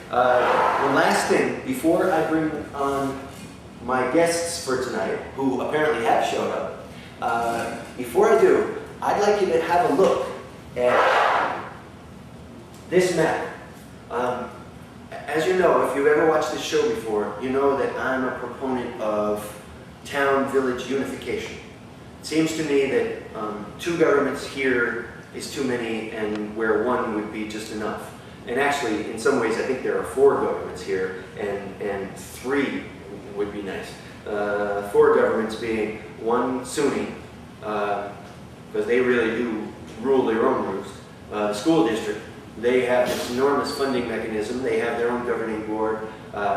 The last thing, before I bring on my guests for tonight, who apparently have showed up, before I do, I'd like you to have a look at this map. As you know, if you've ever watched this show before, you know that I'm a proponent of town-village unification. It seems to me that two governments here is too many, and where one would be just enough. And actually, in some ways, I think there are four governments here, and three would be nice. Four governments being one SUNY, because they really do rule their own roost. The school district, they have this enormous funding mechanism. They have their own governing board.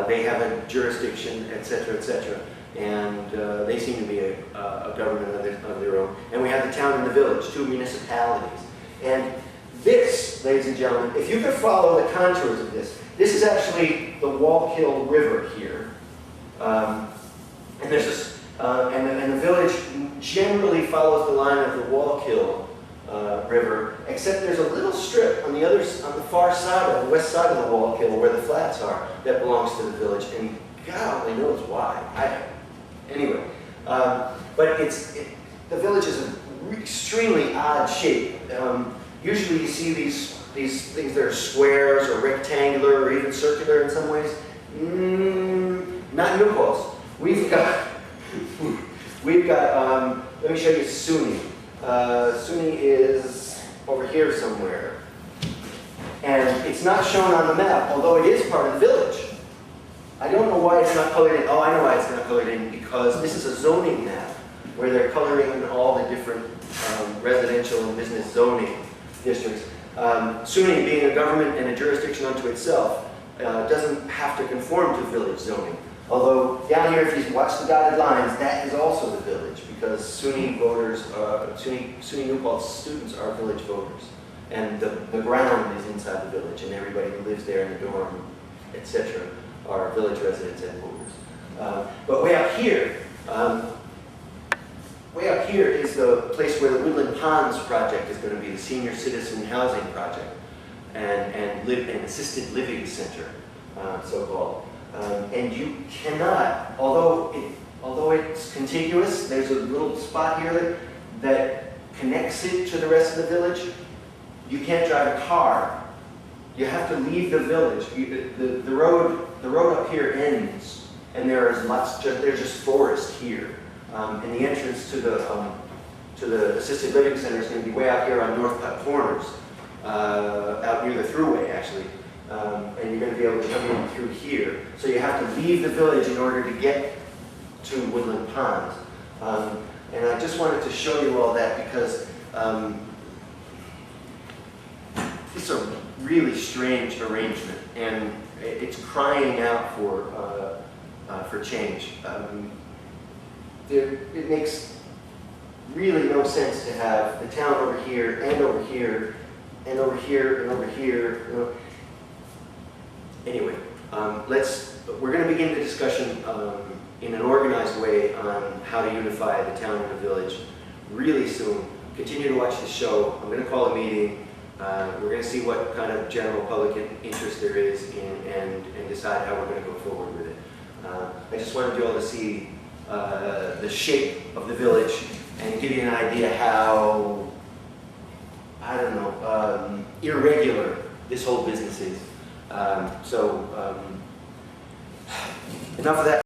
They have a jurisdiction, et cetera, and they seem to be a government of their own. And we have the town and the village, two municipalities. And this, ladies and gentlemen, if you could follow the contours of this, this is actually the Wallkill River here. And there's this, and the village generally follows the line of the Wallkill River, except there's a little strip on the far side, on the west side of the Wallkill, where the flats are, that belongs to the village, and God only knows why. Anyway, but the village is an extremely odd shape. Usually you see these things that are squares or rectangular or even circular in some ways. Not in New Paltz. We've got, let me show you SUNY. SUNY is over here somewhere. And it's not shown on the map, although it is part of the village. I don't know why it's not colored in. Oh, I know why it's not colored in, because this is a zoning map where they're coloring in all the different residential and business zoning districts. SUNY, being a government and a jurisdiction unto itself, doesn't have to conform to village zoning. Although down here, if you watch the dotted lines, that is also the village, because SUNY voters, SUNY New Paltz students are village voters. And the ground is inside the village, and everybody who lives there in the dorm, etc., are village residents and voters. But way up here is the place where the Woodland Ponds project is going to be, the senior citizen housing project, and an assisted living center, so-called. And you cannot, although it's contiguous, there's a little spot here that connects it to the rest of the village. You can't drive a car. You have to leave the village. The road up here ends, and there's just forest here. And the entrance to the assisted living center is going to be way out here on Northcutt Corners, out near the thruway actually. And you're going to be able to come in through here. So you have to leave the village in order to get to Woodland Ponds. And I just wanted to show you all that because it's a really strange arrangement, and it's crying out for change. It makes really no sense to have the town over here and over here and over here and over here. You know. Anyway, we're going to begin the discussion in an organized way on how to unify the town and the village really soon. Continue to watch the show. I'm going to call a meeting. We're going to see what kind of general public interest there is and decide how we're going to go forward with it. I just wanted you all to see the shape of the village and give you an idea how, I don't know, irregular this whole business is. Enough of that.